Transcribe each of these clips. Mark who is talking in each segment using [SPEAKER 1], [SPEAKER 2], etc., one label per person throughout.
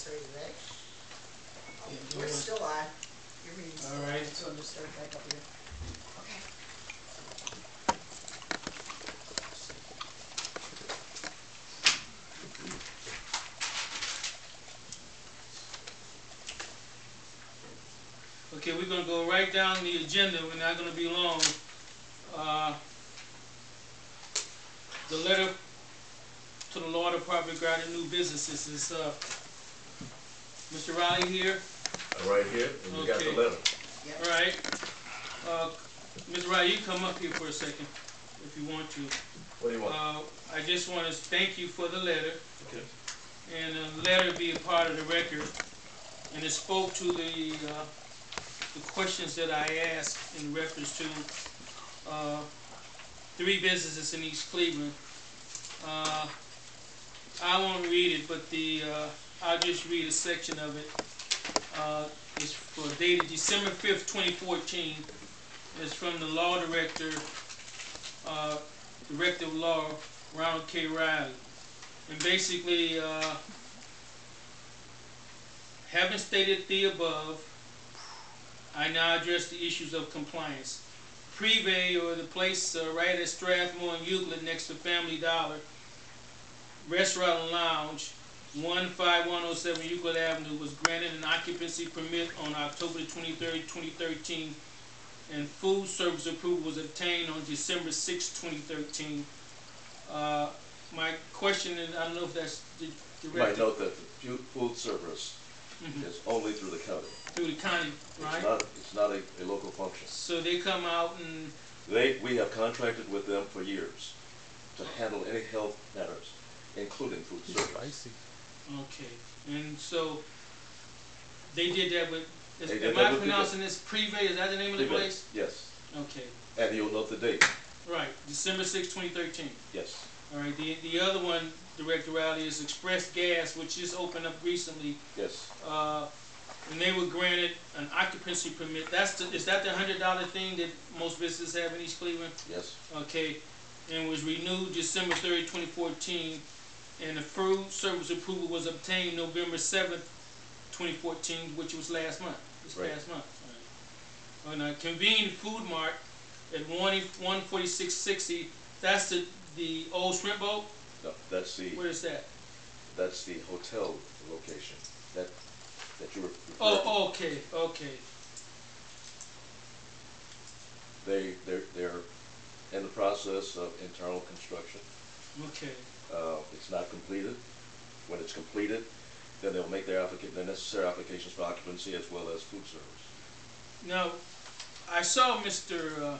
[SPEAKER 1] So are you ready? Oh,
[SPEAKER 2] Yeah,
[SPEAKER 1] we're still on. Your meeting's still on.
[SPEAKER 2] Alright.
[SPEAKER 1] So I'm just start back up here. Okay.
[SPEAKER 2] Okay, we're going to go right down the agenda. We're not going to be long. The letter to the law department regarding new businesses is Mr. Riley here.
[SPEAKER 3] Right here, and you got the letter.
[SPEAKER 1] Yep.
[SPEAKER 2] All right. Mr. Riley, you come up here for a second if you want to.
[SPEAKER 3] What do you want?
[SPEAKER 2] I just want to thank you for the letter.
[SPEAKER 3] Okay.
[SPEAKER 2] And the letter be a part of the record. And it spoke to the questions that I asked in reference to 3 businesses in East Cleveland. I won't read it, but I'll just read a section of it. It's for dated December 5th, 2014. It's from the law director, Director of Law, Ronald K. Riley. And basically, having stated the above, I now address the issues of compliance. Privé, or the place right at Strathmore and Euclid next to Family Dollar, Restaurant and Lounge, 15107 Euclid Avenue, was granted an occupancy permit on October 23rd, 2013, and food service approval was obtained on December 6, 2013. My question, and I don't know if that's the
[SPEAKER 3] You might note that the food service is only through the county.
[SPEAKER 2] Through the county, right?
[SPEAKER 3] It's not a local function.
[SPEAKER 2] So they come out and...
[SPEAKER 3] We have contracted with them for years to handle any health matters, including food service.
[SPEAKER 4] Spicey.
[SPEAKER 2] Okay, and so they did that with... Am I pronouncing this Privé? Is that the name of the place?
[SPEAKER 3] Yes.
[SPEAKER 2] Okay.
[SPEAKER 3] And you'll note the date.
[SPEAKER 2] Right, December 6, 2013.
[SPEAKER 3] Yes.
[SPEAKER 2] All right, the other one, Director Riley, is Express Gas, which just opened up recently.
[SPEAKER 3] Yes.
[SPEAKER 2] And they were granted an occupancy permit. Is that the $100 thing that most businesses have in East Cleveland?
[SPEAKER 3] Yes.
[SPEAKER 2] Okay, and was renewed December 3rd, 2014, and the food service approval was obtained November 7th, 2014, which was last month, past month. All right. On a convenient food mart at 14660, that's the old shrimp boat?
[SPEAKER 3] No, that's the...
[SPEAKER 2] What is that?
[SPEAKER 3] That's the hotel location that you were...
[SPEAKER 2] Oh, okay, okay.
[SPEAKER 3] They're in the process of internal construction.
[SPEAKER 2] Okay.
[SPEAKER 3] It's not completed. When it's completed, then they'll make the necessary applications for occupancy as well as food service.
[SPEAKER 2] Now, I saw Mr.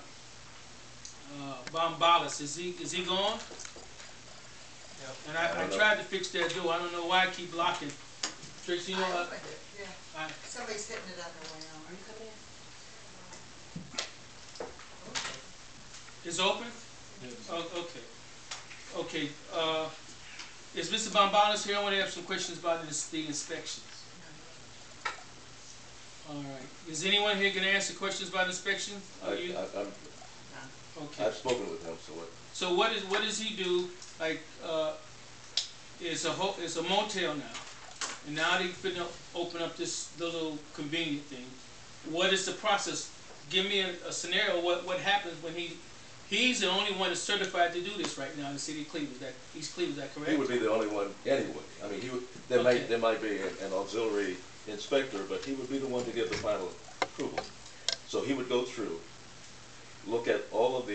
[SPEAKER 2] Bombalis. Is he gone?
[SPEAKER 4] Yep.
[SPEAKER 2] And I tried to fix that door. I don't know why I keep locking. Trixie, you know what?
[SPEAKER 1] Yeah. Somebody's hitting it on their way out. Are you coming in?
[SPEAKER 2] It's open?
[SPEAKER 4] Yes.
[SPEAKER 2] Oh, okay. Okay. Is Mr. Bombalis here? I want to have some questions about the inspections. All right. Is anyone here going to answer questions about inspections?
[SPEAKER 3] Okay. I've spoken with him, so what?
[SPEAKER 2] So what does he do? Like, it's a motel now, and now they finna open up this little convenient thing. What is the process? Give me a scenario. What happens when he's the only one that's certified to do this right now in the city of Cleveland? East Cleveland, is that correct?
[SPEAKER 3] He would be the only one anyway. I mean, there might be an auxiliary inspector, but he would be the one to give the final approval. So he would go through, look at all of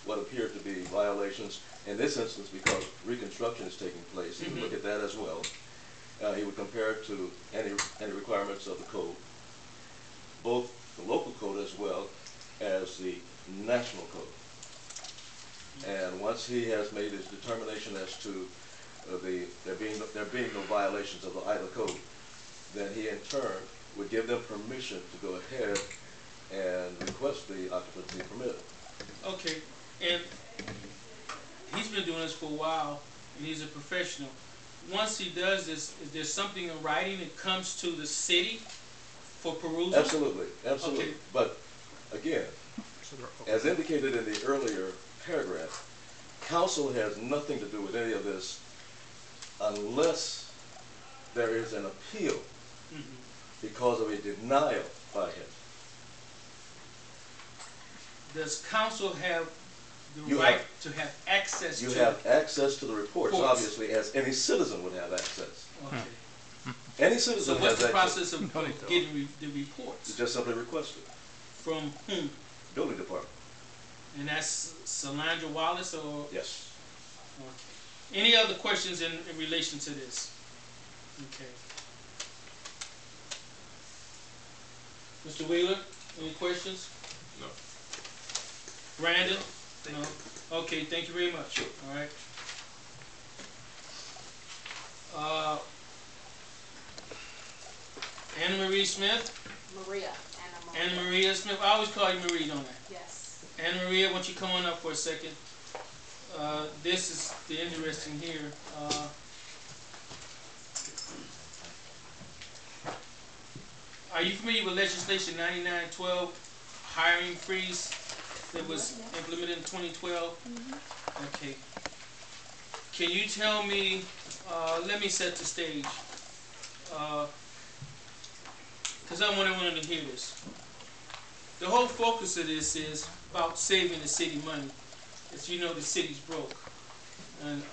[SPEAKER 3] what appear to be violations. In this instance, because reconstruction is taking place, he would look at that as well. He would compare it to any requirements of the code, both the local code as well as the national code. And once he has made his determination as to there being no violations of either code, then he in turn would give them permission to go ahead and request the occupancy permit.
[SPEAKER 2] Okay, and he's been doing this for a while, and he's a professional. Once he does this, is there something in writing that comes to the city for perusal?
[SPEAKER 3] Absolutely, absolutely. Okay. But again, as indicated in the earlier paragraph, council has nothing to do with any of this unless there is an appeal
[SPEAKER 2] Mhm.
[SPEAKER 3] because of a denial by him.
[SPEAKER 2] Does council have the
[SPEAKER 3] You
[SPEAKER 2] right
[SPEAKER 3] have-
[SPEAKER 2] to have access to?
[SPEAKER 3] You have access to the reports,
[SPEAKER 2] Reports.
[SPEAKER 3] obviously, as any citizen would have access.
[SPEAKER 2] Okay.
[SPEAKER 3] Any
[SPEAKER 2] So
[SPEAKER 3] citizen
[SPEAKER 2] what's
[SPEAKER 3] has
[SPEAKER 2] the
[SPEAKER 3] access.
[SPEAKER 2] process of
[SPEAKER 5] No, they don't.
[SPEAKER 2] getting the reports?
[SPEAKER 3] You just simply request it.
[SPEAKER 2] From whom?
[SPEAKER 3] Building department.
[SPEAKER 2] And that's Solandra Wallace or?
[SPEAKER 3] Yes.
[SPEAKER 2] Okay. Any other questions in relation to this? Okay. Mr. Wheeler, any questions?
[SPEAKER 5] No.
[SPEAKER 2] Brandon? No? Okay, thank you very much. All right. Anna Marie Smith?
[SPEAKER 6] Maria.
[SPEAKER 2] Anna Maria Smith. I always call you Marie, don't I?
[SPEAKER 6] Yes.
[SPEAKER 2] Anna Maria, why don't you come on up for a second? This is the interesting here. Are you familiar with legislation 9912, hiring freeze, that was implemented in 2012? Okay. Can you tell me, let me set the stage, because I want everyone to hear this. The whole focus of this is about saving the city money. As you know, the city's broke. And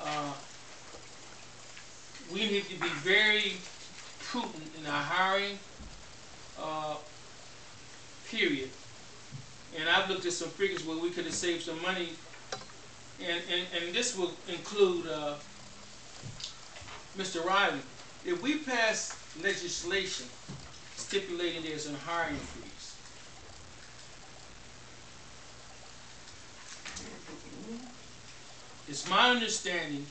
[SPEAKER 2] we need to be very prudent in our hiring, period. And I've looked at some figures where we could have saved some money, and this will include Mr. Riley. If we pass legislation stipulating there's a hiring freeze, it's my understanding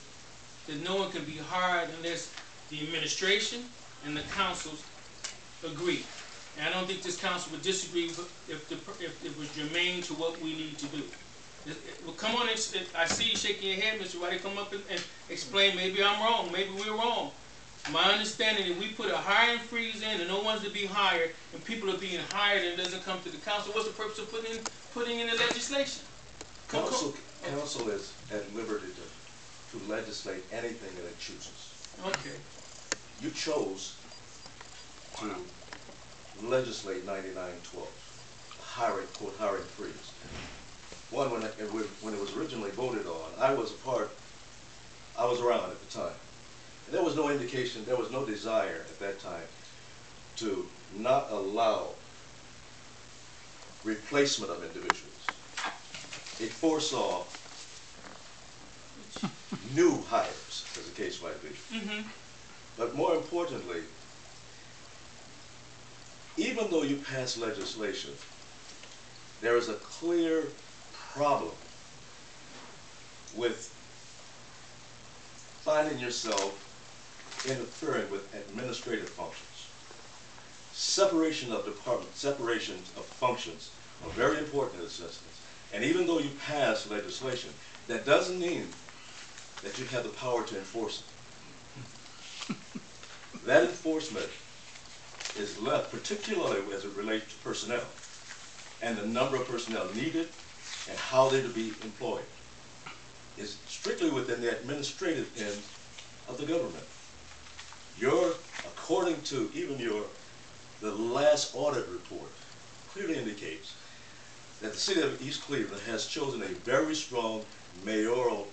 [SPEAKER 2] that no one can be hired unless the administration and the councils agree. And I don't think this council would disagree if it was germane to what we need to do. Well, come on, I see you shaking your head, Mr. Riley. Come up and explain. Maybe I'm wrong. Maybe we're wrong. My understanding is we put a hiring freeze in and no one's to be hired, and people are being hired and it doesn't come to the council. What's the purpose of putting in the legislation?
[SPEAKER 3] Council is at liberty to legislate anything that it chooses.
[SPEAKER 2] Okay.
[SPEAKER 3] You chose to legislate 9912, hiring, quote, hiring freeze. One, when it was originally voted on, I was around at the time. And there was no indication, there was no desire at that time to not allow replacement of individuals. It foresaw new hires, as the case might be.
[SPEAKER 2] Mm-hmm.
[SPEAKER 3] But more importantly, even though you pass legislation, there is a clear problem with finding yourself interfering with administrative functions. Separation of departments, separation of functions are very important in this instance. And even though you pass legislation, that doesn't mean that you have the power to enforce it. That enforcement is left, particularly as it relates to personnel and the number of personnel needed and how they're to be employed, is strictly within the administrative end of the government. According to even the last audit report clearly indicates that the city of East Cleveland has chosen a very strong mayoral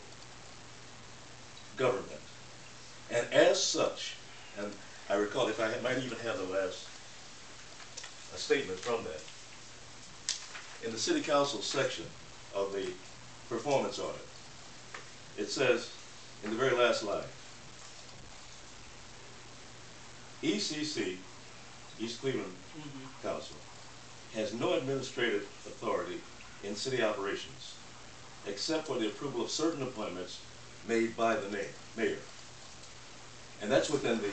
[SPEAKER 3] government. And as such, and I recall, if I might even have a statement from that. In the city council section of the performance audit, it says in the very last line, ECC, East Cleveland Council, has no administrative authority in city operations except for the approval of certain appointments made by the mayor. And that's within the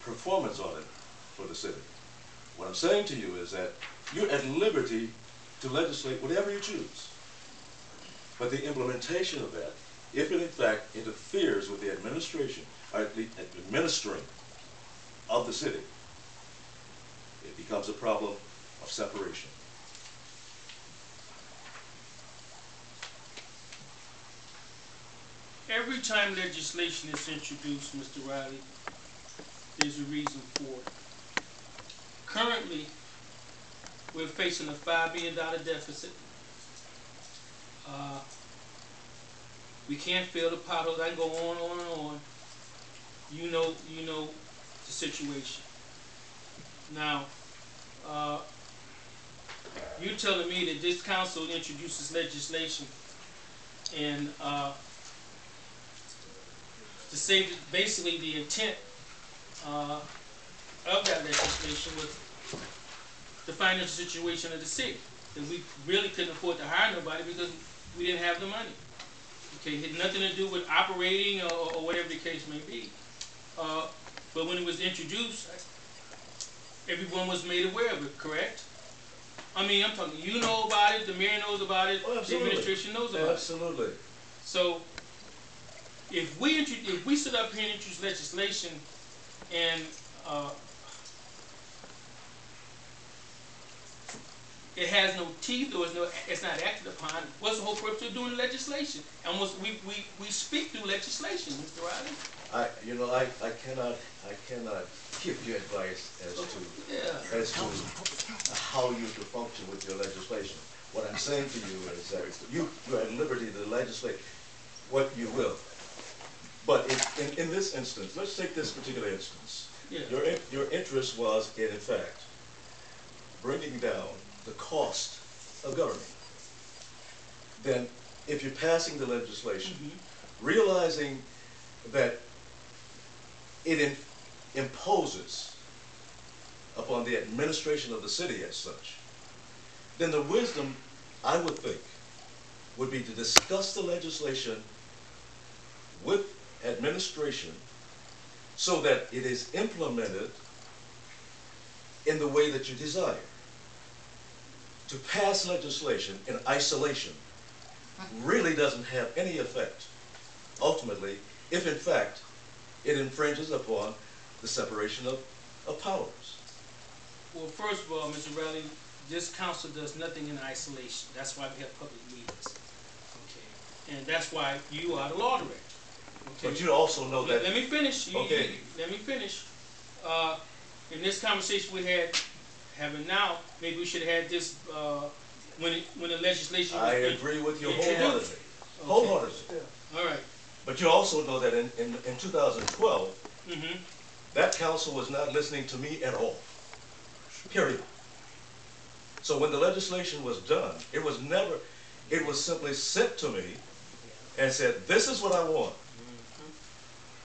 [SPEAKER 3] performance audit for the city. What I'm saying to you is that you're at liberty to legislate whatever you choose. But the implementation of that, if it in fact interferes with the administration, or the administering of the city, it becomes a problem of separation.
[SPEAKER 2] Every time legislation is introduced, Mr. Riley, there's a reason for it. Currently, we're facing a $5 million deficit. We can't fill the potholes. I can go on and on. You know the situation. Now, you're telling me that this council introduces legislation and to say that basically the intent of that legislation was the financial situation of the city. That we really couldn't afford to hire nobody because we didn't have the money. Okay, it had nothing to do with operating or whatever the case may be. But when it was introduced, everyone was made aware of it, correct? I mean, I'm talking, you know about it, the mayor knows about it, the administration knows about it.
[SPEAKER 3] Absolutely.
[SPEAKER 2] So, if we sit up here and introduce legislation and it has no teeth or it's not acted upon, what's the whole purpose of doing the legislation? And we speak through legislation, Mr. Riley.
[SPEAKER 3] I cannot give you advice as to how you to function with your legislation. What I'm saying to you is that you are at liberty to legislate what you will. But in this instance, let's take this particular instance.
[SPEAKER 2] Yeah.
[SPEAKER 3] Your interest was in fact bringing down the cost of government. Then, if you're passing the legislation, realizing that it imposes upon the administration of the city as such, then the wisdom, I would think, would be to discuss the legislation with administration so that it is implemented in the way that you desire. To pass legislation in isolation really doesn't have any effect, ultimately, if in fact it infringes upon the separation of powers.
[SPEAKER 2] Well, first of all, Mr. Riley, this council does nothing in isolation. That's why we have public meetings. Okay. And that's why you are the law director. Okay.
[SPEAKER 3] But you also know that...
[SPEAKER 2] Let me finish.
[SPEAKER 3] Okay.
[SPEAKER 2] Let me finish. In this conversation we having now, maybe we should have had this when the legislation was
[SPEAKER 3] I agree with you
[SPEAKER 2] introduced.
[SPEAKER 3] wholeheartedly.
[SPEAKER 2] Okay.
[SPEAKER 3] Wholeheartedly.
[SPEAKER 2] Yeah. All right.
[SPEAKER 3] But you also know that in 2012, that council was not listening to me at all. Period. So when the legislation was done, it was simply sent to me and said, this is what I want.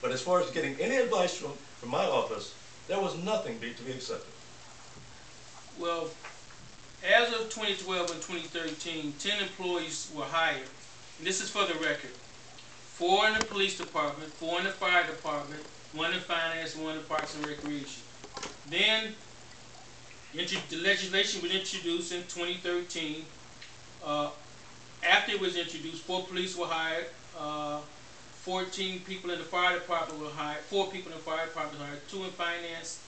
[SPEAKER 3] But as far as getting any advice from my office, there was nothing to be accepted.
[SPEAKER 2] Well, as of 2012 and 2013, 10 employees were hired. And this is for the record. 4 in the police department, 4 in the fire department, 1 in finance, 1 in parks and recreation. Then the legislation was introduced in 2013. After it was introduced, 4 police were hired, 14 people in the fire department were hired, 4 people in the fire department were hired, 2 in finance,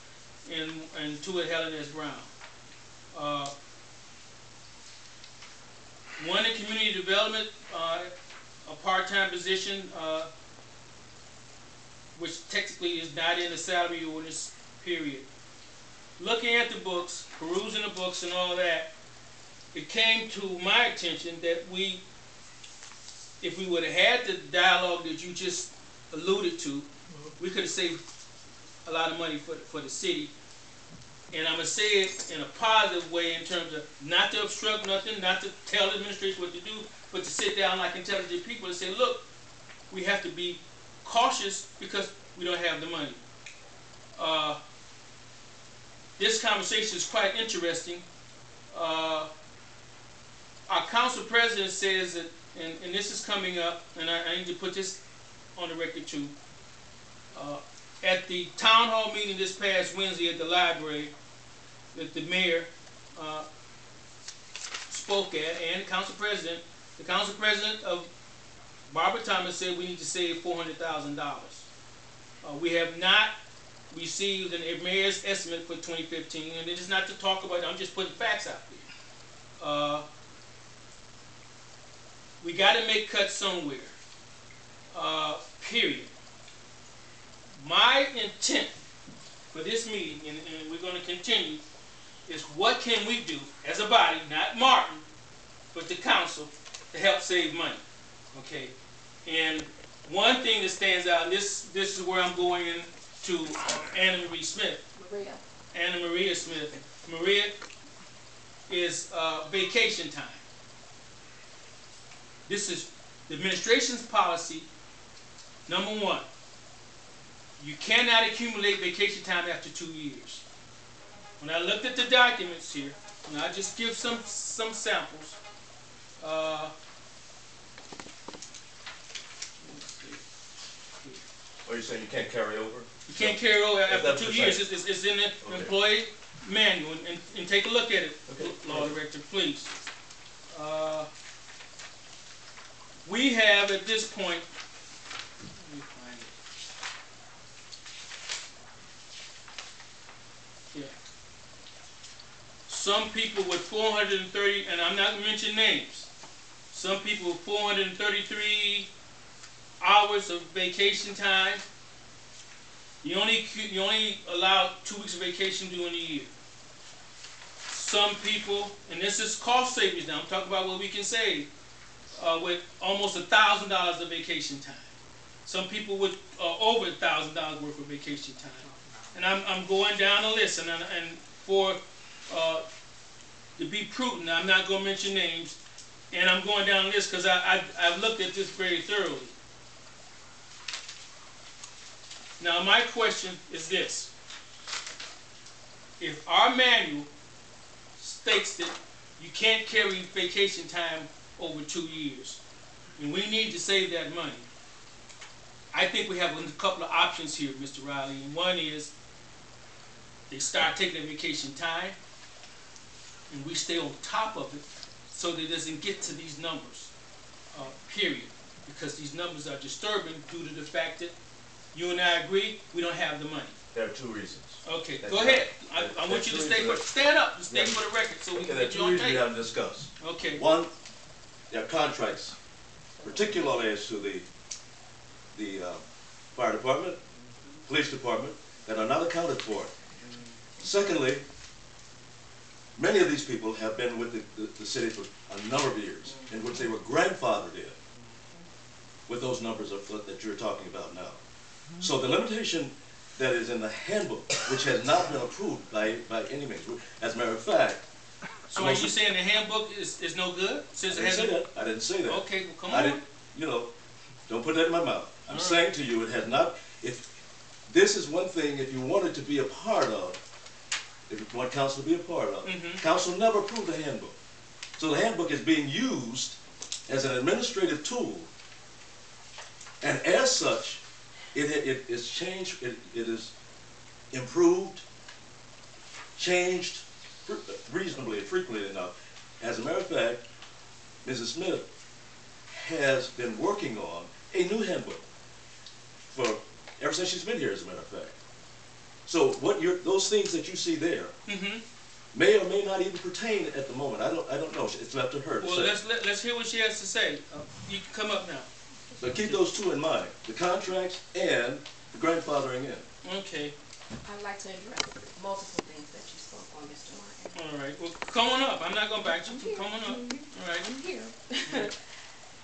[SPEAKER 2] and 2 at Helen S. Brown. 1 in community development, a part-time position, which technically is not in the salary ordinance, period. Looking at the books, perusing the books and all that, it came to my attention that if we would have had the dialogue that you just alluded to, we could have saved a lot of money for the city. And I'm going to say it in a positive way in terms of not to obstruct nothing, not to tell the administration what to do, but to sit down like intelligent people and say, look, we have to be cautious because we don't have the money. This conversation is quite interesting. Our council president says that, and this is coming up, and I need to put this on the record too. At the town hall meeting this past Wednesday at the library that the mayor spoke at, and the council president of Barbara Thomas said we need to save $400,000. We have not received a mayor's estimate for 2015, and it is not to talk about it, I'm just putting facts out there. We got to make cuts somewhere, period. My intent this meeting, and we're going to continue, is what can we do as a body, not Martin, but the council, to help save money, okay? And one thing that stands out, and this is where I'm going into Anna Marie Smith. Anna Maria Smith. Maria is vacation time. This is the administration's policy. Number one, you cannot accumulate vacation time after 2 years. When I looked at the documents here, and I just give some samples.
[SPEAKER 3] Or you saying you can't carry over?
[SPEAKER 2] You can't carry over after 2
[SPEAKER 3] what
[SPEAKER 2] years. It's in the employee manual, and take a look at it,
[SPEAKER 3] Okay.
[SPEAKER 2] Law Director, please. We have at this point, let me find it. Yeah. Some people with 430, and I'm not going to mention names. Some people with 433 hours of vacation time. You only allow 2 weeks of vacation during the year. Some people, and this is cost savings now, I'm talking about what we can save, with almost $1,000 of vacation time. Some people with over $1,000 worth of vacation time. And I'm going down the list, and for to be prudent, I'm not going to mention names, and I'm going down the list because I've looked at this very thoroughly. Now my question is this: if our manual states that you can't carry vacation time over 2 years, and we need to save that money, I think we have a couple of options here, Mr. Riley. And one is they start taking their vacation time, and we stay on top of it so that it doesn't get to these numbers, period. Because these numbers are disturbing due to the fact that you and I agree we don't have the money.
[SPEAKER 3] There are 2 reasons.
[SPEAKER 2] Okay, go ahead. I want you to stand up and stay for the record so we can
[SPEAKER 3] There are
[SPEAKER 2] get you
[SPEAKER 3] 2
[SPEAKER 2] on
[SPEAKER 3] reasons we
[SPEAKER 2] tape.
[SPEAKER 3] haven't discussed.
[SPEAKER 2] Okay.
[SPEAKER 3] One, there are contracts, particularly as to the fire department, police department, that are not accounted for. Secondly, many of these people have been with the city for a number of years, in which they were grandfathered in with those numbers that you're talking about now. So the limitation that is in the handbook, which has not been approved by any means, as a matter of fact.
[SPEAKER 2] So are you saying the handbook is no good? Since
[SPEAKER 3] I
[SPEAKER 2] it
[SPEAKER 3] didn't say
[SPEAKER 2] hasn't.
[SPEAKER 3] that. I didn't say that.
[SPEAKER 2] Okay, well, come
[SPEAKER 3] I
[SPEAKER 2] on.
[SPEAKER 3] didn't, don't put that in my mouth. I'm saying to you, it has not, if this is one thing, if you wanted to be a part of, if you want council to be a part of, council never approved the handbook. So the handbook is being used as an administrative tool, and as such, it is changed, it is improved, changed reasonably and frequently enough. As a matter of fact, Mrs. Smith has been working on a new handbook ever since she's been here, as a matter of fact. So those things that you see there may or may not even pertain at the moment. I don't know. It's left to her to say.
[SPEAKER 2] Well, let's hear what she has to say. You can come up now.
[SPEAKER 3] But keep those 2 in mind: the contracts and the grandfathering in.
[SPEAKER 2] Okay.
[SPEAKER 5] I'd like to address multiple things that you spoke on, Mr. Martin.
[SPEAKER 2] All right. Well, come on up. I'm not going back to you. Come on up. All right.
[SPEAKER 5] I'm here.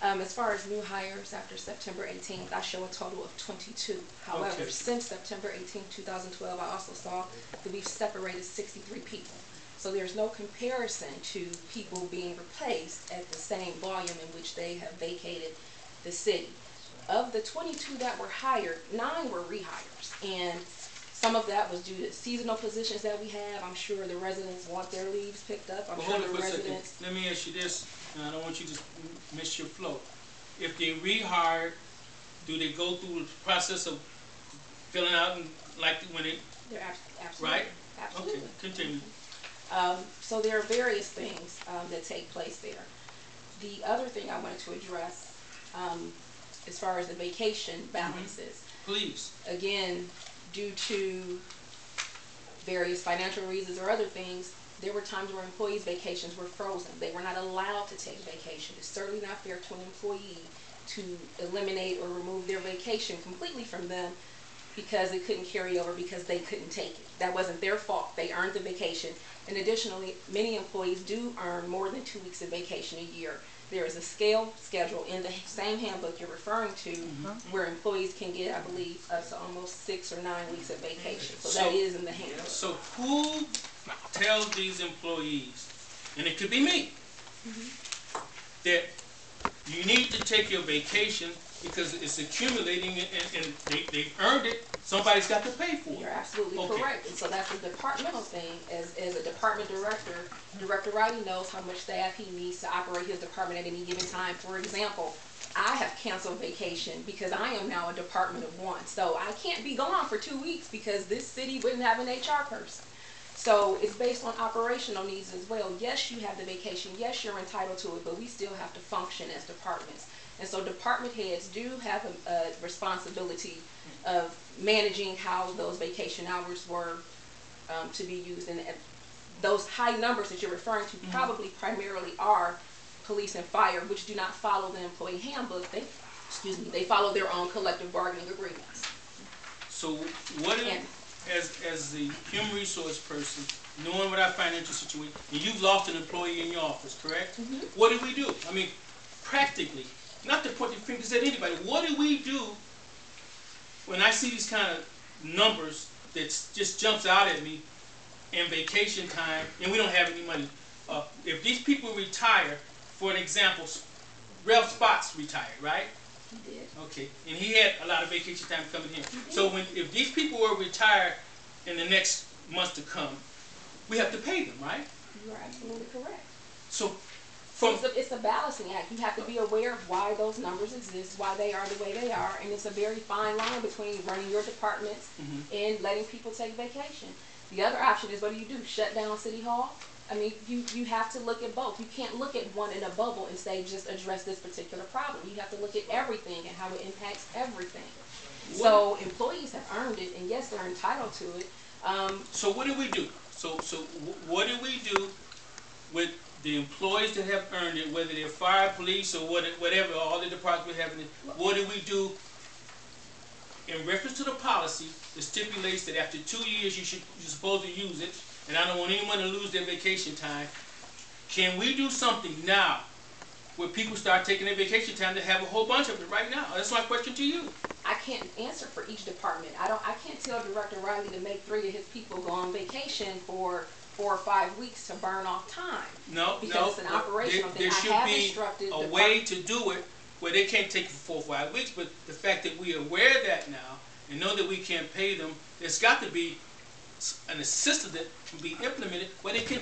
[SPEAKER 5] As far as new hires after September 18th, I show a total of 22. However,
[SPEAKER 2] Okay.
[SPEAKER 5] since September 18th, 2012, I also saw that we've separated 63 people. So there's no comparison to people being replaced at the same volume in which they have vacated the city. Of the 22 that were hired, 9 were rehires, and some of that was due to seasonal positions that we have. I'm sure the residents want their leaves picked up. I'm
[SPEAKER 2] Well,
[SPEAKER 5] sure
[SPEAKER 2] hold it
[SPEAKER 5] the
[SPEAKER 2] for a second.
[SPEAKER 5] residents.
[SPEAKER 2] Let me ask you this, and I don't want you to miss your flow. If they rehired, do they go through the process of filling out and like when they?
[SPEAKER 5] They're absolutely.
[SPEAKER 2] Right?
[SPEAKER 5] Absolutely.
[SPEAKER 2] Okay. Continue.
[SPEAKER 5] So there are various things that take place there. The other thing I wanted to address, as far as the vacation balances,
[SPEAKER 2] Please.
[SPEAKER 5] again, due to various financial reasons or other things, there were times where employees' vacations were frozen. They were not allowed to take vacation. It's certainly not fair to an employee to eliminate or remove their vacation completely from them because it couldn't carry over because they couldn't take it. That wasn't their fault. They earned the vacation. And additionally, many employees do earn more than 2 weeks of vacation a year. There is a schedule in the same handbook you're referring to where employees can get, I believe, up to almost 6 or 9 weeks of vacation. So that is in the handbook.
[SPEAKER 2] So who tells these employees, and it could be me, that you need to take your vacation because it's accumulating and they've earned it, somebody's got to pay for it?
[SPEAKER 5] You're absolutely correct. And so that's a departmental thing. As a department director, Director Riley knows how much staff he needs to operate his department at any given time. For example, I have canceled vacation because I am now a department of one. So I can't be gone for 2 weeks because this city wouldn't have an HR person. So it's based on operational needs as well. Yes, you have the vacation. Yes, you're entitled to it, but we still have to function as departments. And so department heads do have a responsibility of managing how those vacation hours were to be used. And those high numbers that you're referring to probably primarily are police and fire, which do not follow the employee handbook. They follow their own collective bargaining agreements.
[SPEAKER 2] So what if, as the human resource person, knowing what our financial situation, and you've lost an employee in your office, correct? What do we do? I mean, practically, not to point your fingers at anybody, what do we do when I see these kind of numbers that just jumps out at me in vacation time and we don't have any money? If these people retire, for an example, Ralph Spots retired, right?
[SPEAKER 5] He did.
[SPEAKER 2] Okay, and he had a lot of vacation time coming here. So if these people were retired in the next months to come, we have to pay them, right?
[SPEAKER 5] You are absolutely correct.
[SPEAKER 2] So
[SPEAKER 5] it's a balancing act. You have to be aware of why those numbers exist, why they are the way they are, and it's a very fine line between running your departments and letting people take vacation. The other option is, what do? Shut down City Hall? I mean, you have to look at both. You can't look at one in a bubble and say just address this particular problem. You have to look at everything and how it impacts everything. So employees have earned it, and yes, they're entitled to it.
[SPEAKER 2] So what do we do? So what do we do with the employees that have earned it, whether they're fire, police, or whatever, all the departments have it? What do we do in reference to the policy that stipulates that after 2 years you're supposed to use it, and I don't want anyone to lose their vacation time? Can we do something now where people start taking their vacation time to have a whole bunch of it right now? That's my question to you.
[SPEAKER 5] I can't answer for each department. I can't tell Director Riley to make 3 of his people go on vacation for 4 or 5 weeks to burn off time. Because it's an operational thing.
[SPEAKER 2] There should
[SPEAKER 5] I have
[SPEAKER 2] be
[SPEAKER 5] instructed
[SPEAKER 2] a way to do it where they can't take it for 4 or 5 weeks, but the fact that we are aware of that now and know that we can't pay them, there's got to be an system that can be implemented where they can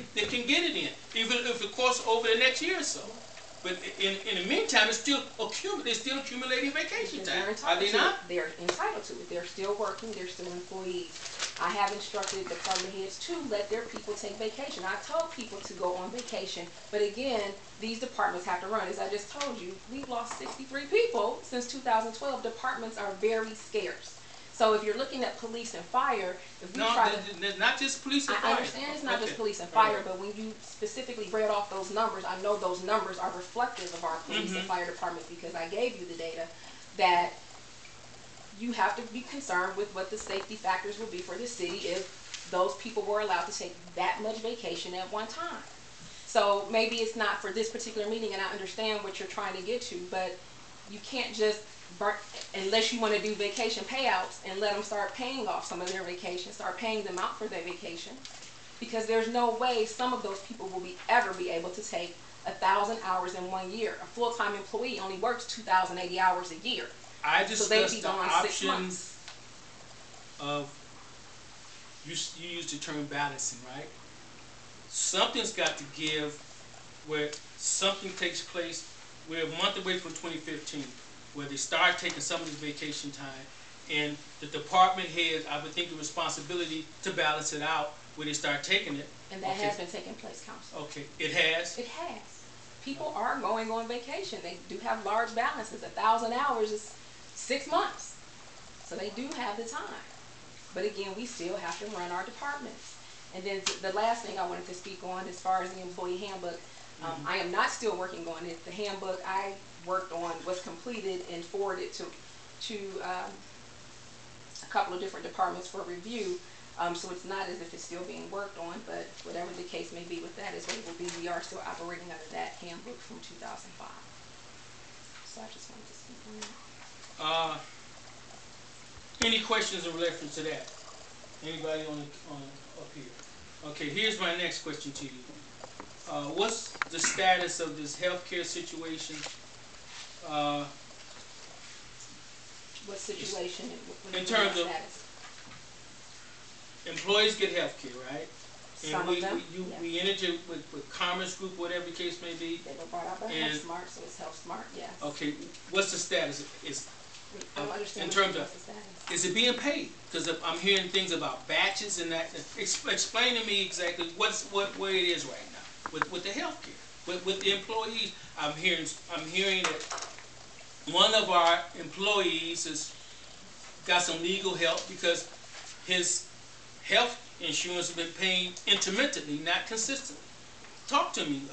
[SPEAKER 2] get it in, even if it costs over the next year or so. But in the meantime, they're still accumulating vacation time. Are they not?
[SPEAKER 5] They're entitled to it. They're still working. They're still employees. I have instructed department heads to let their people take vacation. I told people to go on vacation, but again, these departments have to run. As I just told you, we've lost 63 people since 2012. Departments are very scarce. So if you're looking at police and fire, if we
[SPEAKER 2] not just police and fire.
[SPEAKER 5] I understand it's not just police and fire, but when you specifically read off those numbers, I know those numbers are reflective of our police and fire departments because I gave you the data that you have to be concerned with what the safety factors will be for the city if those people were allowed to take that much vacation at one time. So maybe it's not for this particular meeting, and I understand what you're trying to get to, but you can't just unless you want to do vacation payouts and let them start paying off some of their vacation, start paying them out for their vacation, because there's no way some of those people will ever be able to take 1,000 hours in 1 year. A full-time employee only works 2,080 hours a year.
[SPEAKER 2] I discussed the options of, you used the term balancing, right? Something's got to give where something takes place. We're a month away from 2015. Where they start taking some of this vacation time, and the department heads, I would think, the responsibility to balance it out where they start taking it.
[SPEAKER 5] And that has been taking place, Council.
[SPEAKER 2] Okay, it has?
[SPEAKER 5] It has. People are going on vacation. They do have large balances. 1,000 hours is 6 months. So they do have the time. But again, we still have to run our departments. And then the last thing I wanted to speak on as far as the employee handbook, I am not still working on it. The handbook I worked on was completed and forwarded to couple of different departments for review. So it's not as if it's still being worked on, but whatever the case may be with that is what it will be. We are still operating under that handbook from 2005. So I just wanted to speak on that.
[SPEAKER 2] Any questions in reference to that? Anybody on up here? Okay, here's my next question to you. What's the status of this healthcare situation?
[SPEAKER 5] What situation?
[SPEAKER 2] In terms of employees get healthcare, right?
[SPEAKER 5] Some
[SPEAKER 2] And
[SPEAKER 5] of them, yes.
[SPEAKER 2] we entered with Commerce Group, whatever the case may be.
[SPEAKER 5] They were brought out by Health Smart, so it's Health Smart, yes.
[SPEAKER 2] Okay, what's the status?
[SPEAKER 5] I don't understand
[SPEAKER 2] in terms
[SPEAKER 5] what's
[SPEAKER 2] of,
[SPEAKER 5] the status.
[SPEAKER 2] is it being paid? Because I'm hearing things about batches and that. Explain to me exactly where it is right now with the healthcare, with the employees. I'm hearing that one of our employees has got some legal help because his health insurance has been paying intermittently, not consistently. Talk to me.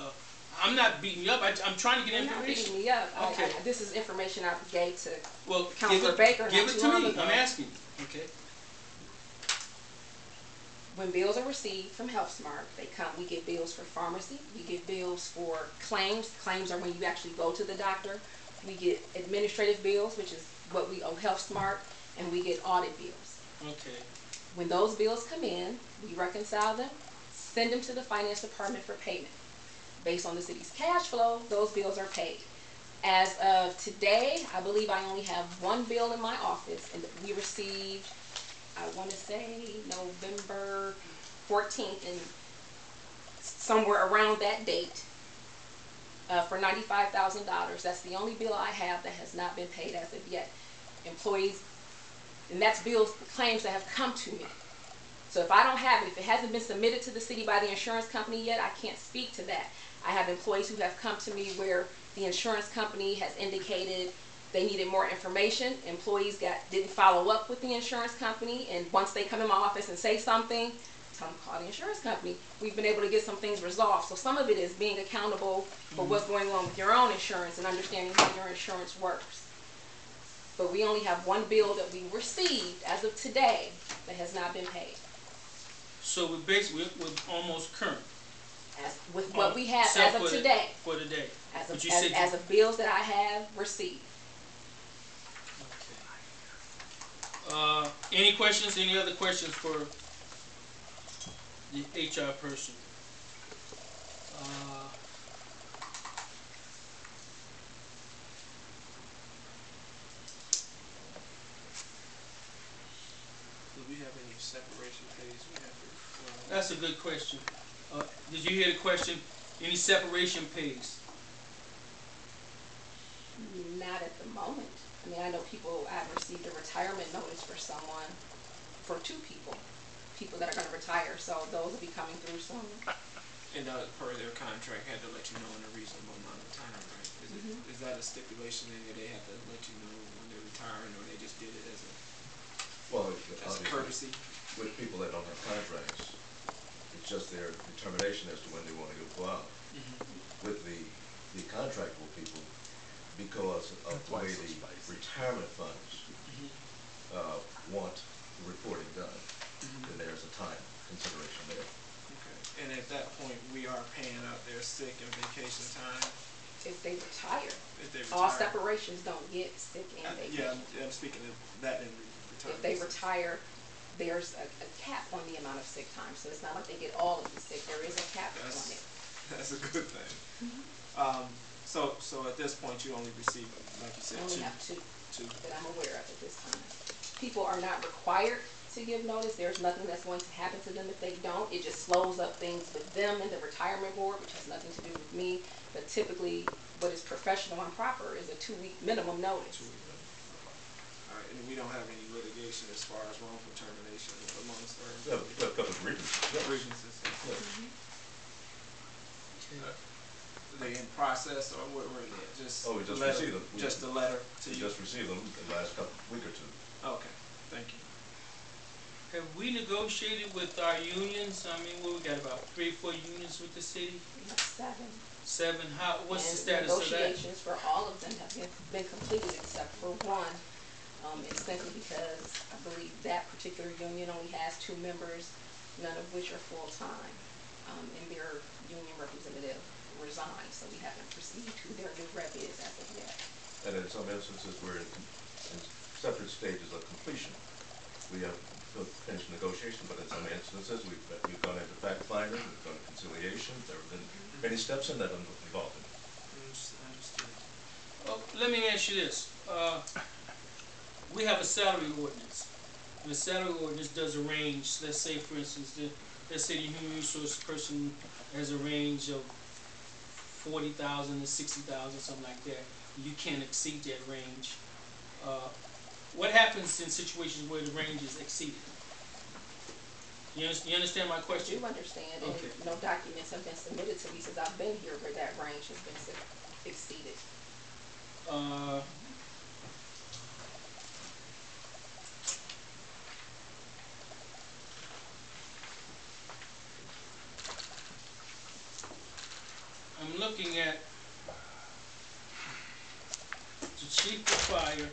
[SPEAKER 2] I'm not beating you up. I'm trying to get information.
[SPEAKER 5] You're not beating me up.
[SPEAKER 2] Okay.
[SPEAKER 5] This is information I gave to
[SPEAKER 2] Well,
[SPEAKER 5] Councilor Baker.
[SPEAKER 2] Give it to me. I'm asking you. Okay.
[SPEAKER 5] When bills are received from Health Smart, they come. We get bills for pharmacy. We get bills for claims. Claims are when you actually go to the doctor. We get administrative bills, which is what we owe Health Smart, and we get audit bills.
[SPEAKER 2] Okay.
[SPEAKER 5] When those bills come in, we reconcile them, send them to the finance department for payment. Based on the city's cash flow, those bills are paid. As of today, I believe I only have one bill in my office, and we received, I want to say, November 14th, and somewhere around that date, for $95,000. That's the only bill I have that has not been paid as of yet. Employees, and that's bills, claims that have come to me. So if I don't have it, if it hasn't been submitted to the city by the insurance company yet, I can't speak to that. I have employees who have come to me where the insurance company has indicated they needed more information. Employees didn't follow up with the insurance company, and once they come in my office and say something, tell them to call the insurance company. We've been able to get some things resolved. So some of it is being accountable for what's going on with your own insurance and understanding how your insurance works. But we only have one bill that we received as of today that has not been paid.
[SPEAKER 2] So we're almost current.
[SPEAKER 5] With what we have as of today.
[SPEAKER 2] For today.
[SPEAKER 5] As of bills that I have received.
[SPEAKER 2] Okay. Any questions? Any other questions for the HR person?
[SPEAKER 4] Do we have any separation pays we have to?
[SPEAKER 2] That's a good question. Did you hear the question? Any separation pays?
[SPEAKER 5] Not at the moment. I mean, I know I've received a retirement notice for someone, for two people that are going to retire, so those will be coming through soon.
[SPEAKER 4] And per their contract, had to let you know in a reasonable amount of time, right? Is that a stipulation in there? They have to let you know when they're retiring, or they just did it as a courtesy?
[SPEAKER 3] With people that don't have contracts, it's just their determination as to when they want to go out. With the contractable people, because of the way the retirement funds want the reporting done, then there's a time consideration there.
[SPEAKER 4] Okay. And at that point, we are paying out their sick and vacation time?
[SPEAKER 5] If they retire. All separations don't get sick and vacation.
[SPEAKER 4] Yeah, I'm speaking of that in retirement.
[SPEAKER 5] If they retire, there's a cap on the amount of sick time, so it's not like they get all of the sick. There is a cap on it.
[SPEAKER 4] That's a good thing. So at this point, you only receive, like you said,
[SPEAKER 5] I only have two that I'm aware of at this time. People are not required to give notice. There's nothing that's going to happen to them if they don't. It just slows up things with them and the retirement board, which has nothing to do with me. But typically, what is professional and proper is a 2-week minimum notice.
[SPEAKER 4] All right, and we don't have any litigation as far as wrongful termination amongst our
[SPEAKER 3] Yeah, a couple of
[SPEAKER 4] grievances. Are they in process, or where are they?
[SPEAKER 3] We just received them.
[SPEAKER 4] Just a letter to you?
[SPEAKER 3] Just received them in the last week or two.
[SPEAKER 4] Okay, thank you.
[SPEAKER 2] Have we negotiated with our unions? I mean, we got about 3 or 4 unions with the city.
[SPEAKER 5] We have 7.
[SPEAKER 2] 7. What's the
[SPEAKER 5] And
[SPEAKER 2] status of that?
[SPEAKER 5] negotiations for all of them have been completed except for one. It's simply because I believe that particular union only has 2 members, none of which are full-time, and their union representative resigned, so we haven't received who their new rep is as of yet.
[SPEAKER 3] And in some instances, we're in separate stages of completion. We have finished negotiation, but in some instances, we've gone into fact finding, we've gone to conciliation. There have been many steps in that involved.
[SPEAKER 4] Understood.
[SPEAKER 2] Well, let me ask you this. We have a salary ordinance. And the salary ordinance does a range. Let's say, for instance, let's say the human resource person has a range of 40,000 to 60,000, something like that. You can't exceed that range. What happens in situations where the range is exceeded? You understand my question?
[SPEAKER 5] I do understand, and
[SPEAKER 2] Okay.
[SPEAKER 5] no documents have been submitted to me since I've been here where that range has been exceeded.
[SPEAKER 2] I'm looking at the chief of fire,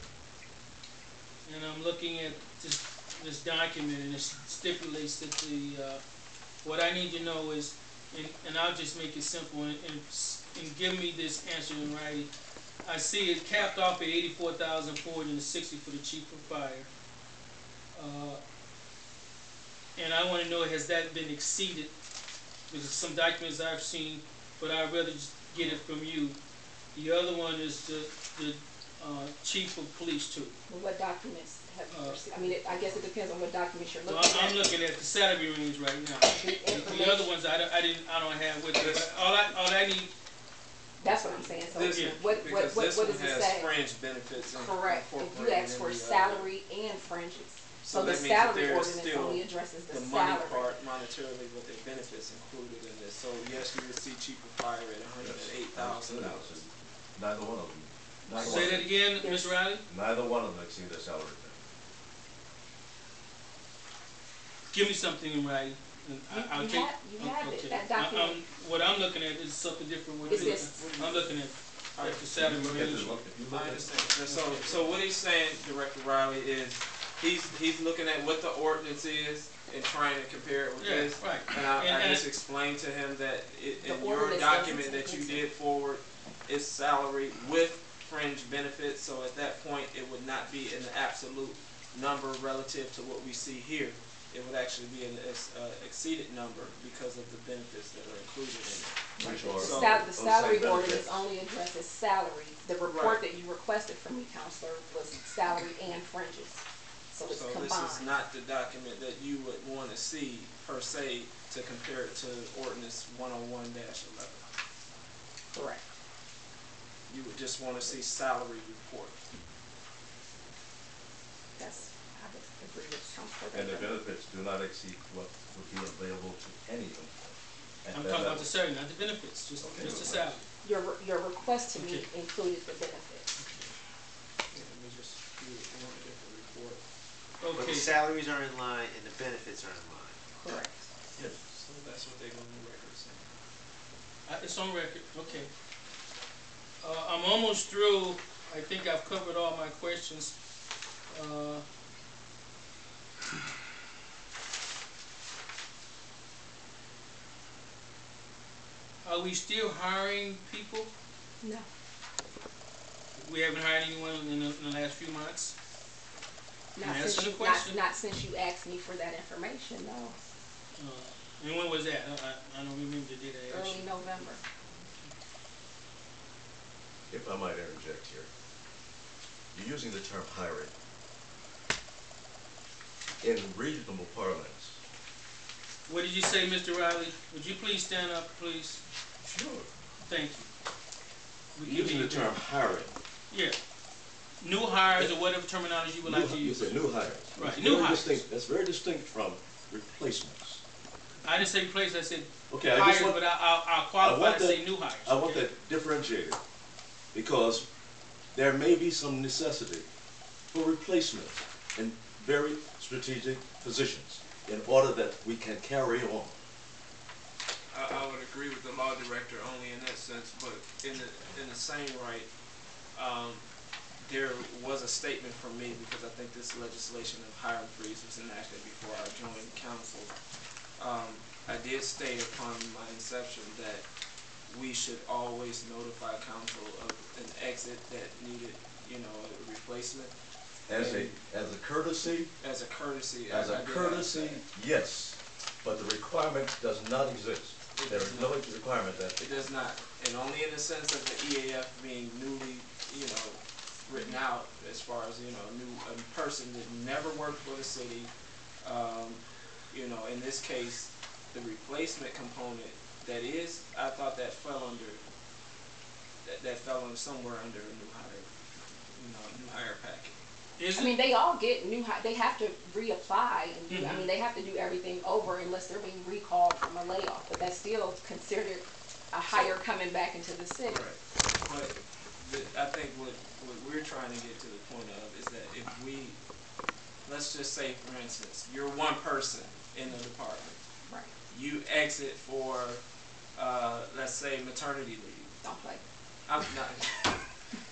[SPEAKER 2] and I'm looking at this document, and it stipulates that what I need to know is, and I'll just make it simple and give me this answer in writing. I see it capped off at 84,460 for the chief of fire, and I want to know, has that been exceeded? Because some documents I've seen, but I'd rather just get it from you. The other one is the chief of police too.
[SPEAKER 5] Well, what documents have you received? I mean, I guess it depends on what documents you're looking
[SPEAKER 2] Well,
[SPEAKER 5] at.
[SPEAKER 2] I'm looking at the salary range right now. The other ones I don't have with me. But all I need.
[SPEAKER 5] That's what I'm saying. So
[SPEAKER 4] This,
[SPEAKER 5] what
[SPEAKER 4] because this
[SPEAKER 5] does
[SPEAKER 4] one
[SPEAKER 5] it
[SPEAKER 4] has
[SPEAKER 5] say?
[SPEAKER 4] fringe benefits.
[SPEAKER 5] Correct. If you
[SPEAKER 4] incorporated
[SPEAKER 5] ask
[SPEAKER 4] in
[SPEAKER 5] for
[SPEAKER 4] the,
[SPEAKER 5] salary and fringes. So the
[SPEAKER 4] that means that
[SPEAKER 5] salary
[SPEAKER 4] there is
[SPEAKER 5] ordinance
[SPEAKER 4] still
[SPEAKER 5] only addresses the
[SPEAKER 4] the money
[SPEAKER 5] salary.
[SPEAKER 4] part monetarily with the benefits included in this. So yes, you would see chief of fire at $108,000.
[SPEAKER 3] Neither one of them.
[SPEAKER 2] Say that again, Ms. Riley.
[SPEAKER 3] Neither one of them exceed their salary thing.
[SPEAKER 2] Give me something in writing. I'll take.
[SPEAKER 5] You have it.
[SPEAKER 2] Okay.
[SPEAKER 5] That document.
[SPEAKER 2] What I'm looking at is something different. What
[SPEAKER 5] Is
[SPEAKER 2] you-
[SPEAKER 5] this-
[SPEAKER 2] I'm looking at the salary
[SPEAKER 3] If you look at
[SPEAKER 2] range.
[SPEAKER 3] if you
[SPEAKER 4] I
[SPEAKER 3] look at
[SPEAKER 4] understand. So what he's saying, Director Riley, is he's looking at what the ordinance is and trying to compare it with
[SPEAKER 2] Yeah,
[SPEAKER 4] this.
[SPEAKER 2] right.
[SPEAKER 4] And I
[SPEAKER 2] And-
[SPEAKER 4] just explained to him that
[SPEAKER 5] The
[SPEAKER 4] in your
[SPEAKER 5] ordinance
[SPEAKER 4] document
[SPEAKER 5] doesn't
[SPEAKER 4] that you
[SPEAKER 5] take
[SPEAKER 4] did forward is salary with fringe benefits. So at that point, it would not be an absolute number relative to what we see here. It would actually be an exceeded number because of the benefits that are included in it.
[SPEAKER 3] which are
[SPEAKER 4] So-
[SPEAKER 5] The salary
[SPEAKER 3] same
[SPEAKER 5] ordinance
[SPEAKER 3] benefits.
[SPEAKER 5] only addresses salary. The report
[SPEAKER 4] Right.
[SPEAKER 5] that you requested from me, Counselor, was salary and fringes. So it's
[SPEAKER 4] So
[SPEAKER 5] combined.
[SPEAKER 4] this is not the document that you would want to see per se to compare it to ordinance 101-11.
[SPEAKER 5] Correct.
[SPEAKER 4] You would just want to see salary report.
[SPEAKER 5] That's, I would agree with Counselor.
[SPEAKER 3] And the
[SPEAKER 5] Baker.
[SPEAKER 3] benefits do not exceed what would be available to any employee.
[SPEAKER 2] I'm talking about the salary, not the benefits, just the salary.
[SPEAKER 5] Your request to me
[SPEAKER 2] Okay.
[SPEAKER 5] included the benefits.
[SPEAKER 4] Let me just do it on a different report.
[SPEAKER 6] But
[SPEAKER 2] Okay.
[SPEAKER 6] the salaries are in line and the benefits are in line.
[SPEAKER 5] Correct.
[SPEAKER 3] Yes.
[SPEAKER 4] So that's what they're going to record saying.
[SPEAKER 2] It's on record. Okay. I'm almost through. I think I've covered all my questions. Are we still hiring people?
[SPEAKER 5] No.
[SPEAKER 2] We haven't hired anyone in the last few months.
[SPEAKER 5] Not
[SPEAKER 2] Answer
[SPEAKER 5] since
[SPEAKER 2] the
[SPEAKER 5] you,
[SPEAKER 2] question.
[SPEAKER 5] not since you asked me for that information, no.
[SPEAKER 2] And when was that? I don't remember the date I asked
[SPEAKER 5] Early
[SPEAKER 2] you.
[SPEAKER 5] November.
[SPEAKER 3] If I might interject here, you're using the term hiring. In reasonable parlance.
[SPEAKER 2] What did you say, Mr. Riley? Would you please stand up, please?
[SPEAKER 3] Sure.
[SPEAKER 2] Thank you. We can
[SPEAKER 3] Using
[SPEAKER 2] hear
[SPEAKER 3] the
[SPEAKER 2] you.
[SPEAKER 3] term hiring.
[SPEAKER 2] Yeah. New hires or whatever terminology you would like to
[SPEAKER 3] You
[SPEAKER 2] use.
[SPEAKER 3] said new hires.
[SPEAKER 2] Right,
[SPEAKER 3] That's
[SPEAKER 2] new
[SPEAKER 3] very
[SPEAKER 2] hires.
[SPEAKER 3] distinct. That's very distinct from replacements.
[SPEAKER 2] I didn't say replace, I said
[SPEAKER 3] Okay, I
[SPEAKER 2] hires,
[SPEAKER 3] just want,
[SPEAKER 2] but I'll qualify
[SPEAKER 3] want
[SPEAKER 2] to
[SPEAKER 3] that-
[SPEAKER 2] say new hires.
[SPEAKER 3] I want
[SPEAKER 2] okay?
[SPEAKER 3] that differentiated, because there may be some necessity for replacement in very strategic positions in order that we can carry on.
[SPEAKER 4] I would agree with the law director only in that sense, but in the same right, there was a statement from me, because I think this legislation of hiring freeze was enacted before I joined council. I did state upon my inception that we should always notify council of an exit that needed, you know, a replacement.
[SPEAKER 3] As a courtesy,
[SPEAKER 4] As a courtesy.
[SPEAKER 3] yes, but the requirement does not exist. There is no requirement that.
[SPEAKER 4] It does not, and only in the sense of the EAF being newly, you know, written out, as far as, you know, a person that never worked for the city. You know, in this case, the replacement component, that is, I thought that fell under, that fell under somewhere under a new hire, you know, new hire packet.
[SPEAKER 2] Is
[SPEAKER 5] I
[SPEAKER 2] it?
[SPEAKER 5] mean, they all get they have to reapply and do, I mean, they have to do everything over unless they're being recalled from a layoff, but that's still considered a hire coming back into the city.
[SPEAKER 4] Right, but I think what we're trying to get to the point of is that if we, let's just say, for instance, you're one person in the department.
[SPEAKER 5] Right.
[SPEAKER 4] You exit for, let's say, maternity leave.
[SPEAKER 5] Don't play.
[SPEAKER 4] I'm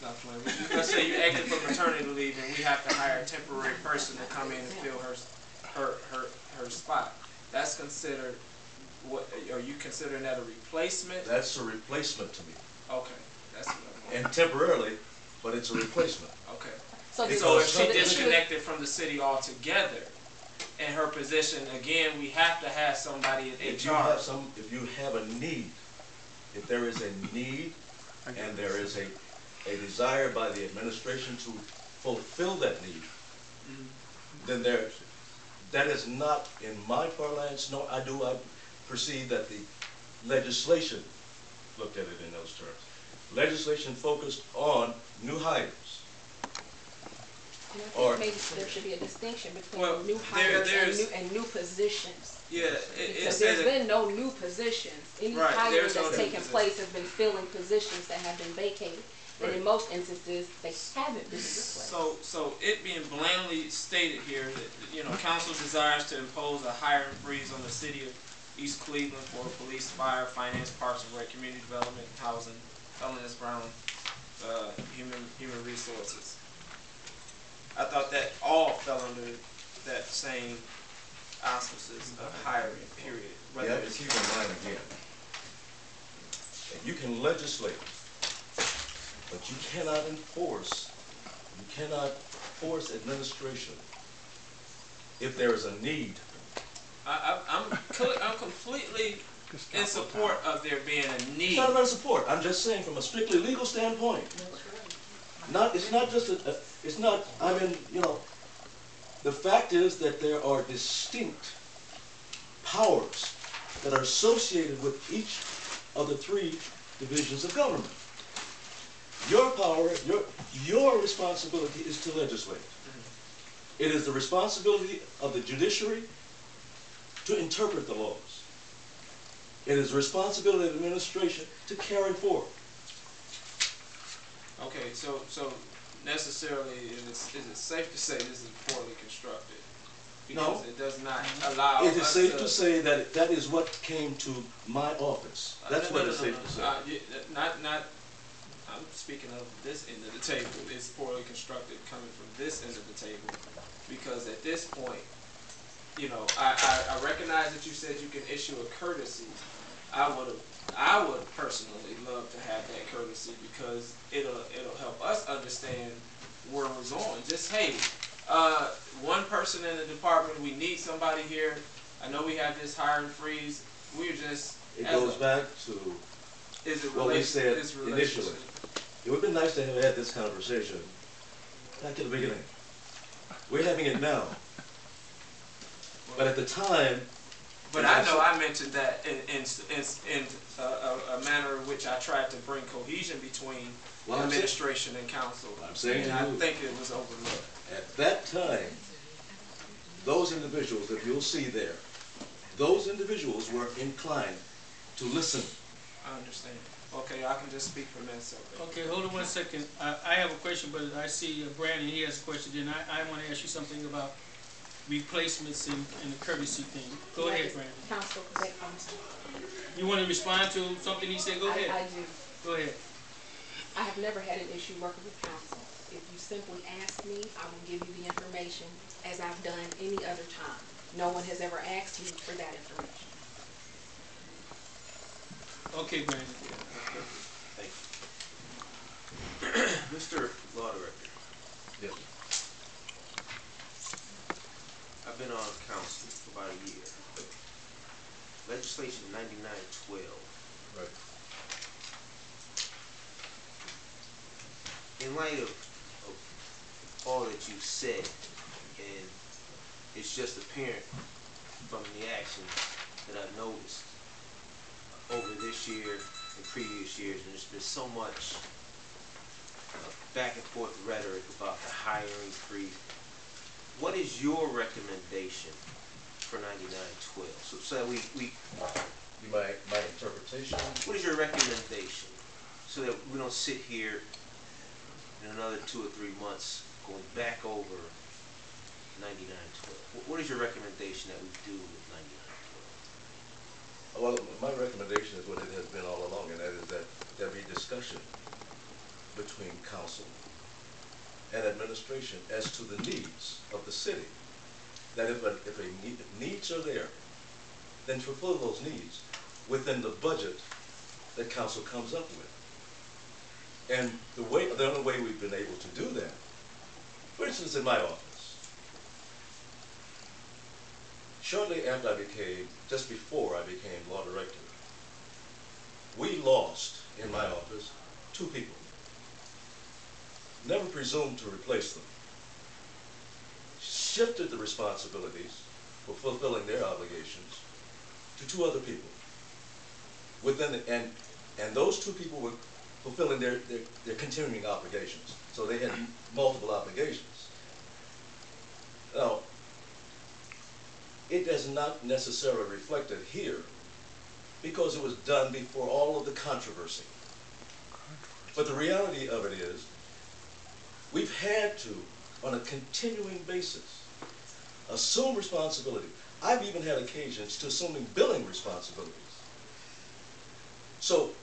[SPEAKER 4] not playing. Let's say you exit for maternity leave and we have to hire a temporary person to come in and fill her spot. That's considered, what, are you considering that a replacement?
[SPEAKER 3] That's a replacement to me.
[SPEAKER 4] Okay, that's what I'm
[SPEAKER 3] And temporarily, but it's a replacement.
[SPEAKER 4] okay.
[SPEAKER 5] So,
[SPEAKER 4] So if she
[SPEAKER 5] the issue-
[SPEAKER 4] disconnected from the city altogether, in her position, again, we have to have somebody in
[SPEAKER 3] If
[SPEAKER 4] HR.
[SPEAKER 3] you have a need, if there is a need and there is a desire by the administration to fulfill that need, then that is not in my parlance, nor I perceive that the legislation looked at it in those terms. Legislation focused on new hires.
[SPEAKER 5] And I think
[SPEAKER 3] Or-
[SPEAKER 5] maybe there should be a distinction between
[SPEAKER 4] Well,
[SPEAKER 5] new hires
[SPEAKER 4] there's-
[SPEAKER 5] and new positions.
[SPEAKER 4] Yeah,
[SPEAKER 5] Because there's been no new positions. Any
[SPEAKER 4] Right,
[SPEAKER 5] hiring
[SPEAKER 4] there's no
[SPEAKER 5] that's
[SPEAKER 4] new
[SPEAKER 5] taken
[SPEAKER 4] position.
[SPEAKER 5] place has been filling positions that have been vacated. And in
[SPEAKER 4] Right.
[SPEAKER 5] most instances, they haven't been replaced.
[SPEAKER 4] So it being blandly stated here that, you know, council desires to impose a hiring freeze on the city of East Cleveland for police, fire, finance, parks and rec, community development, housing, Ellen Brown, human resources. I thought that all fell under that same auspices of hiring, period.
[SPEAKER 3] You have to keep in mind again, that you can legislate, but you cannot force administration if there is a need.
[SPEAKER 4] I'm completely in support of there being a
[SPEAKER 3] It's
[SPEAKER 4] need.
[SPEAKER 3] not about support, I'm just saying from a strictly legal standpoint. It's not just the fact is that there are distinct powers that are associated with each of the three divisions of government. Your power, your responsibility is to legislate. It is the responsibility of the judiciary to interpret the laws. It is the responsibility of the administration to carry forth.
[SPEAKER 4] Okay, so necessarily, is it safe to say this is poorly constructed? Because
[SPEAKER 3] No.
[SPEAKER 4] it does not allow
[SPEAKER 3] It is
[SPEAKER 4] us
[SPEAKER 3] safe to say that that is what came to my office. That's what it's safe to say.
[SPEAKER 4] I'm speaking of this end of the table. It's poorly constructed coming from this end of the table, because at this point, you know, I recognize that you said you can issue a courtesy. I would personally love to have that courtesy, because it'll help us understand where we're going. Just, hey, one person in the department, we need somebody here. I know we have this hiring freeze. We're just.
[SPEAKER 3] It goes back to what we said initially. It would have been nice to have had this conversation back at the beginning. We're having it now. But at the time.
[SPEAKER 4] But I know I mentioned that in a manner in which I tried to bring cohesion between administration and council.
[SPEAKER 3] I'm saying
[SPEAKER 4] and I think it was overlooked.
[SPEAKER 3] At that time, those individuals that you'll see there, those individuals were inclined to listen.
[SPEAKER 4] I understand. Okay, I can just speak for myself.
[SPEAKER 2] Okay, hold on one second. I have a question, but I see Brandon, he has a question. Then I want to ask you something about replacements and the courtesy thing. Go ahead, Brandon.
[SPEAKER 5] Council,
[SPEAKER 2] You want to respond to something he said? Go ahead.
[SPEAKER 5] I do.
[SPEAKER 2] Go ahead.
[SPEAKER 5] I have never had an issue working with council. If you simply ask me, I will give you the information as I've done any other time. No one has ever asked me for that information.
[SPEAKER 2] Okay, Brandon.
[SPEAKER 6] Thank you. Mr. Law Director,
[SPEAKER 3] Yes.
[SPEAKER 6] I've been on council for about a year. Legislation 9912.
[SPEAKER 3] Right.
[SPEAKER 6] In light of all that you've said, and it's just apparent from the actions that I've noticed over this year and previous years, and there's been so much back and forth rhetoric about the hiring freeze. What is your recommendation for 9912? So that we
[SPEAKER 3] My interpretation.
[SPEAKER 6] what is your recommendation so that we don't sit here in another 2 or 3 months going back over 9912? What is your recommendation that we do with 9912?
[SPEAKER 3] Well, my recommendation is what it has been all along, and that is that there be discussion between council and administration as to the needs of the city. That if needs are there, then fulfill those needs within the budget that council comes up with. And the only way we've been able to do that, for instance, in my office, shortly after just before I became law director, we lost in my office 2 people. Never presumed to replace them. Shifted the responsibilities for fulfilling their obligations to 2 other people. And those 2 people were fulfilling their continuing obligations. So they had multiple obligations. Now, it is not necessarily reflected here because it was done before all of the controversy. But the reality of it is, we've had to, on a continuing basis, assume responsibility. I've even had occasions to assuming billing responsibilities. So,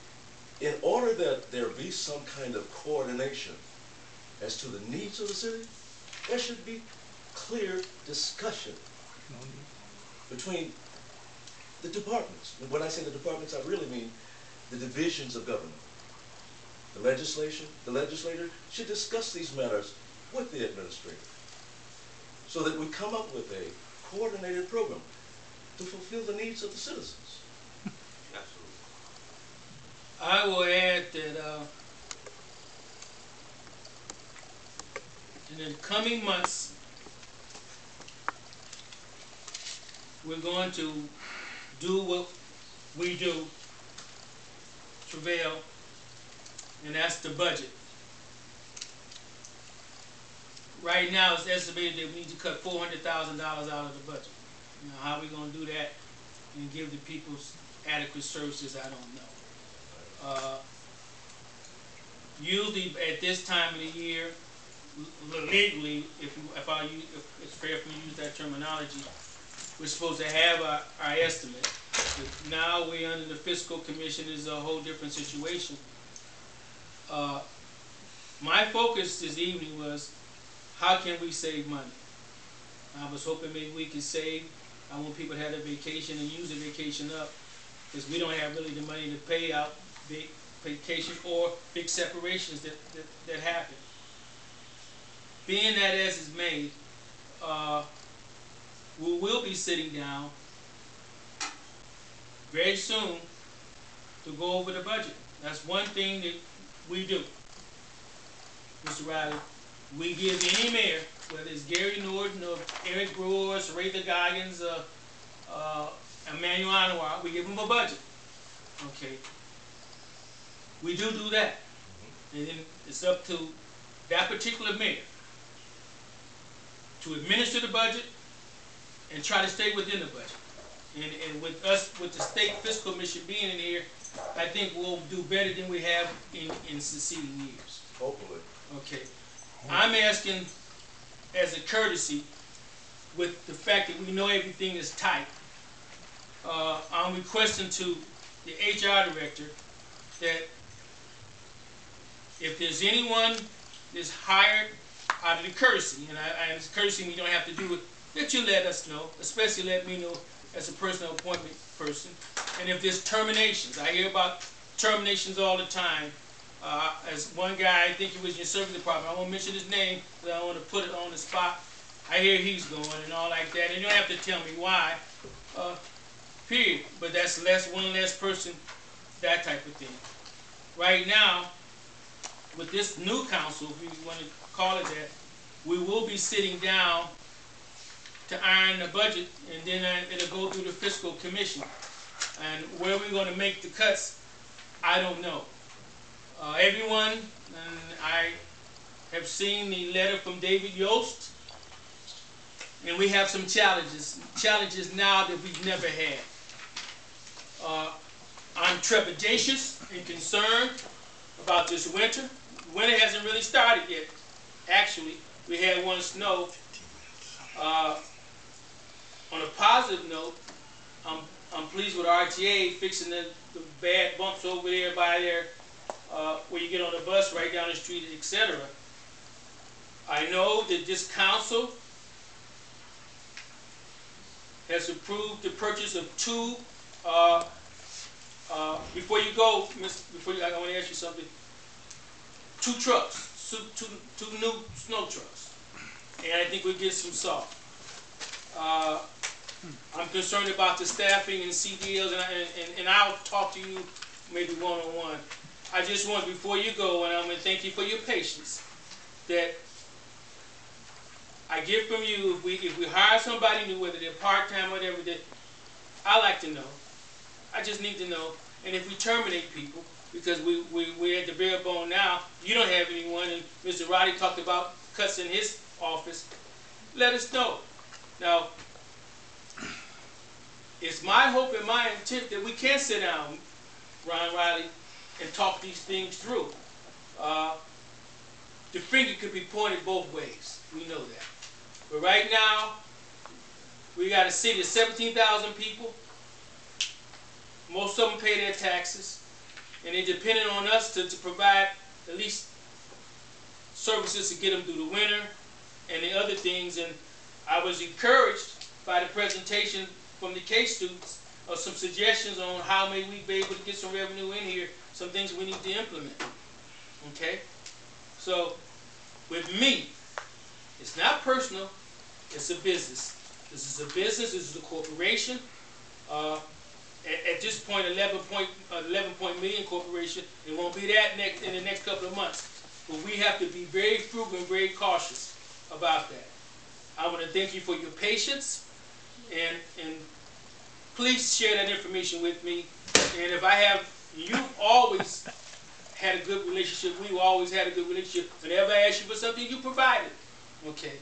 [SPEAKER 3] in order that there be some kind of coordination as to the needs of the city, there should be clear discussion between the departments. And when I say the departments, I really mean the divisions of government. The legislator should discuss these matters with the administrator so that we come up with a coordinated program to fulfill the needs of the citizens.
[SPEAKER 6] Absolutely.
[SPEAKER 2] I will add that in the coming months, we're going to do what we do, travail, and that's the budget. Right now, it's estimated that we need to cut $400,000 out of the budget. Now, how are we going to do that and give the people adequate services, I don't know. Usually, at this time of the year, legally, if it's fair for me to use that terminology, we're supposed to have our estimate. But now we're under the fiscal commission, is a whole different situation. My focus this evening was, how can we save money? I was hoping maybe we could save. I want people to have their vacation and use their vacation up, because we don't have really the money to pay out big vacation or big separations that happen. Being that as is made, we will be sitting down very soon to go over the budget. That's one thing that we do, Mr. Riley. We give any mayor, whether it's Gary Norton or Eric Brewer, Saratha Goggins, Emmanuel Anwar, we give them a budget. Okay. We do that. And then it's up to that particular mayor to administer the budget and try to stay within the budget. And with us, with the state fiscal commission being in here, I think we'll do better than we have in succeeding years.
[SPEAKER 3] Hopefully.
[SPEAKER 2] Okay. I'm asking, as a courtesy, with the fact that we know everything is tight, I'm requesting to the HR director that if there's anyone that's hired out of the courtesy, and it's courtesy you don't have to do it, that you let us know, especially let me know as a personal appointment person. And if there's terminations, I hear about terminations all the time. As one guy, I think he was in your service department, I won't mention his name, but I want to put it on the spot. I hear he's going and all like that, and you don't have to tell me why, period. But that's one less person, that type of thing. Right now, with this new council, if you want to call it that, we will be sitting down to iron the budget, and then it'll go through the fiscal commission. And where we're going to make the cuts, I don't know. Everyone, and I have seen the letter from David Yost, and we have some challenges now that we've never had. I'm trepidatious and concerned about this winter. Winter hasn't really started yet. Actually, we had one snow. On a positive note, I'm pleased with RTA fixing the bad bumps over there by there, where you get on the bus right down the street, etc. I know that this council has approved the purchase of two. Before you go, I want to ask you something. 2 trucks, two new snow trucks, and I think we'll get some salt. I'm concerned about the staffing and CDLs, and I'll talk to you maybe one-on-one. I just want, before you go, and I'm going to thank you for your patience, that I get from you, if we hire somebody new, whether they're part-time or whatever, that I like to know. I just need to know. And if we terminate people, because we're at the bare bone now, you don't have anyone, and Mr. Roddy talked about cuts in his office, let us know. Now, it's my hope and my intent that we can sit down, Ron Riley, and talk these things through. The finger could be pointed both ways. We know that. But right now, we got a city of 17,000 people. Most of them pay their taxes, and they're dependent on us to provide at least services to get them through the winter and the other things. And I was encouraged by the presentation from the K students of some suggestions on how may we be able to get some revenue in here, some things we need to implement. Okay? So, with me, it's not personal, it's a business. This is a business, this is a corporation. At this point, 11 million corporation. It won't be that in the next couple of months. But we have to be very frugal and very cautious about that. I want to thank you for your patience, and please share that information with me. And if I have, you've always had a good relationship. We've always had a good relationship. Whenever I ask you for something, you provide it. Okay.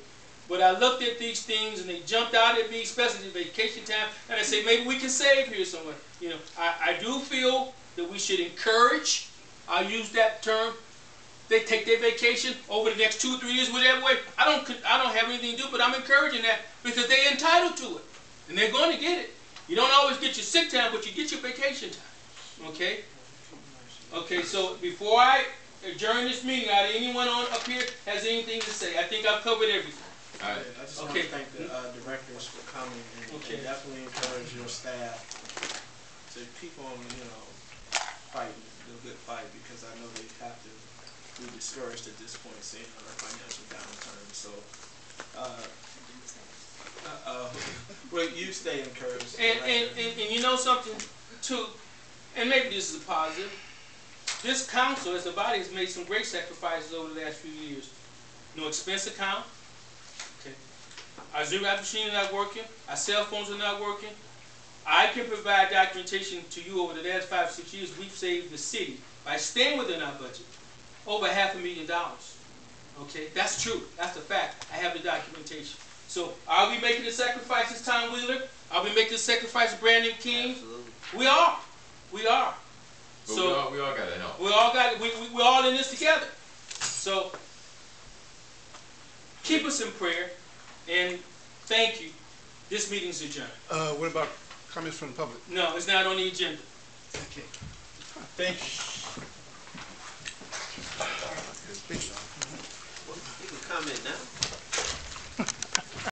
[SPEAKER 2] But I looked at these things and they jumped out at me, especially vacation time, and I said, maybe we can save here somewhere. You know, I do feel that we should encourage, I'll use that term, they take their vacation over the next 2 or 3 years, whatever way. I don't have anything to do, but I'm encouraging that because they're entitled to it. And they're going to get it. You don't always get your sick time, but you get your vacation time. Okay? Okay, so before I adjourn this meeting, anyone up here has anything to say? I think I've covered everything.
[SPEAKER 4] All right. I just want to thank the directors for coming, and definitely encourage your staff to keep on, fighting the good fight, because I know they have to be discouraged at this point, seeing our financial downturn. So, well, you stay encouraged.
[SPEAKER 2] And you know something too, and maybe this is a positive. This council, as a body, has made some great sacrifices over the last few years. No expense account. Okay. Our Xerox machine is not working. Our cell phones are not working. I can provide documentation to you over the last 5 or 6 years. We've saved the city by staying within our budget over $500,000. Okay, that's true. That's the fact. I have the documentation. So, are we making the sacrifices, Tom Wheeler? Are we making the sacrifice, Brandon King?
[SPEAKER 6] Absolutely.
[SPEAKER 2] We are. We are.
[SPEAKER 7] But
[SPEAKER 2] So
[SPEAKER 7] we all got to help.
[SPEAKER 2] we all got. We're all in this together. So keep us in prayer, and thank you. This meeting's adjourned.
[SPEAKER 8] What about comments from the public?
[SPEAKER 2] No, it's not on the agenda. Okay. Thank you.
[SPEAKER 8] Big shot.
[SPEAKER 6] You can comment now.